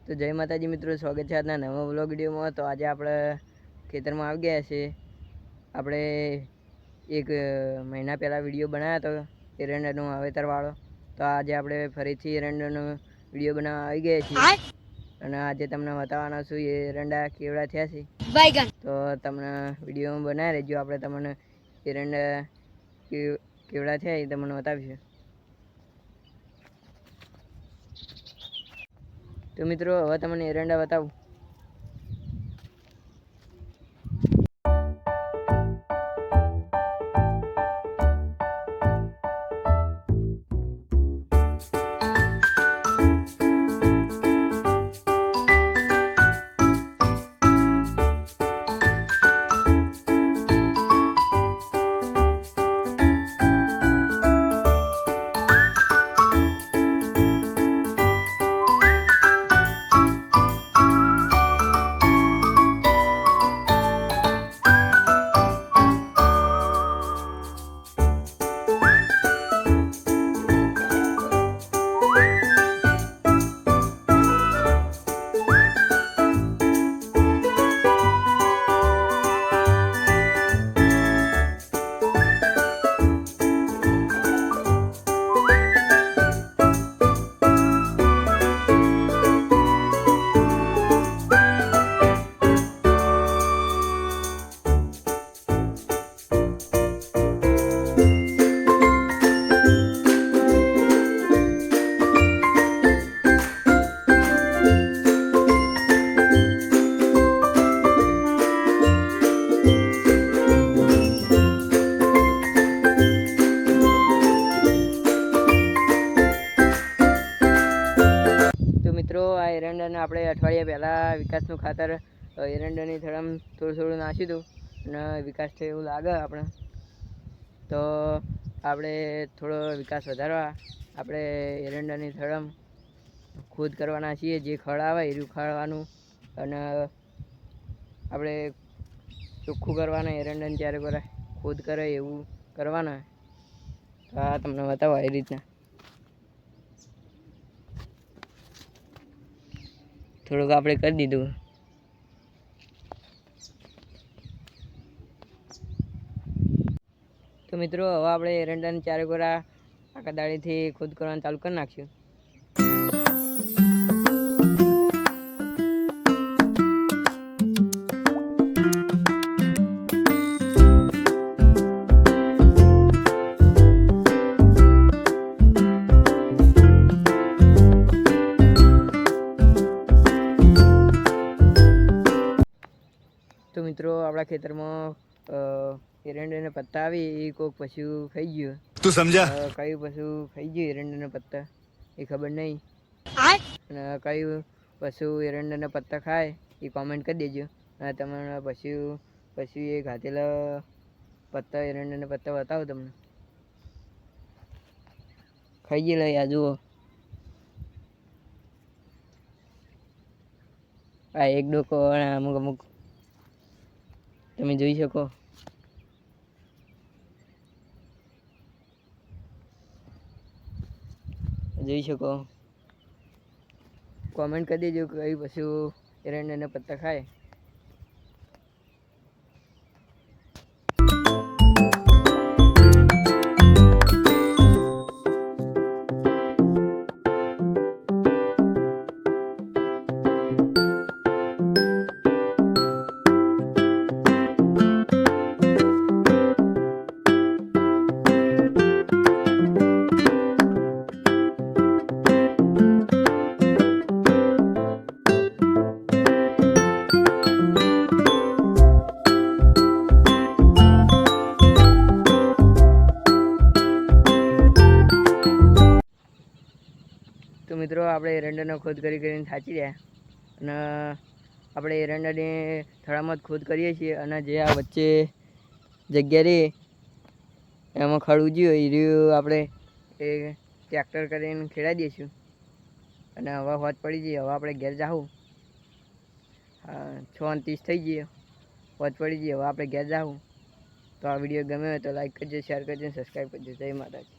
તો જય માતાજી મિત્રો, સ્વાગત છે આજના નવા વ્લોગ વિડીયોમાં। તો આજે આપણે ખેતરમાં આવી ગયા છે। આપણે એક મહિના પહેલાં વિડીયો બનાવ્યો હતો એરંડાનું વાવેતરવાળો। તો આજે આપણે ફરીથી એરંડાનો વિડીયો બનાવવા આવી ગયા છીએ અને આજે તમને બતાવવાના છું એરંડા કેવડા થયા છે। તો તમને વિડીયોમાં બનાવી રહેજો, આપણે તમને એરંડા કેવડા થયા એ તમને બતાવીશું। તો મિત્રો હવે તમને એરંડા બતાવું। મિત્રો આ એરંડાને આપણે અઠવાડિયા પહેલાં વિકાસનું ખાતર એરંડાની થળામાં થોડું થોડું નાખ્યું હતું અને વિકાસ થયો એવું લાગે આપણે। તો આપણે થોડો વિકાસ વધારવા આપણે એરંડાની થળામાં ખોદ કરવાના છીએ। જે ખડ આવે એ ઉખાડવાનું અને આપણે ચોખ્ખું કરવાના એરંડાને ત્યારે કરે ખોદ કરે એવું કરવાના। તો આ તમને બતાવો એ રીતના થોડુંક આપણે કરી દીધું। તો મિત્રો હવે આપણે એરંડાને ચારે ગોરા આખા દાળીથી ખોદ કરવાનું ચાલુ કરી નાખ્યું। તો મિત્રો આપણા ખેતરમાં એરંડાના પત્તા આવી એ કોઈક પશુ ખાઈ ગયું। તું સમજા? કયું પશુ ખાઈ ગયું એરંડાના પત્તા એ ખબર નહીં, અને કયું પશુ એરંડાના પત્તા ખાય એ કોમેન્ટ કરી દેજો। અને તમારા પશુ એ ખાધેલા પત્તા એરંડાના પત્તા બતાવો તમને ખાઈ ગયેલા। યા જુઓ આ એક ડોકો અમુક અમુક તમે જોઈ શકો। કોમેન્ટ કરી દેજો કઈ પશુ એરંડાના પત્તા ખાય। તો મિત્રો આપણે એરંડાનો ખોદ કરીને થાચી રહ્યા અને આપણે એરંડાની થળામાં જ ખોદ કરીએ છીએ। અને જે આ વચ્ચે જગ્યા રહી એમાં ખડ ઉજ્યું એ રહ્યું આપણે એ ટ્રેક્ટર કરીને ખેડાઈ દઈશું અને હવે હોજ પડી જઈએ। હવે આપણે ઘેર જાઉં 6:30 થઈ ગઈ, હોજ પડી જઈએ, હવે આપણે ઘેર જાઉં। તો આ વિડીયો ગમે તો લાઈક કરજો, શેર કરજો, સબસ્ક્રાઈબ કરજો। જય માતાજી।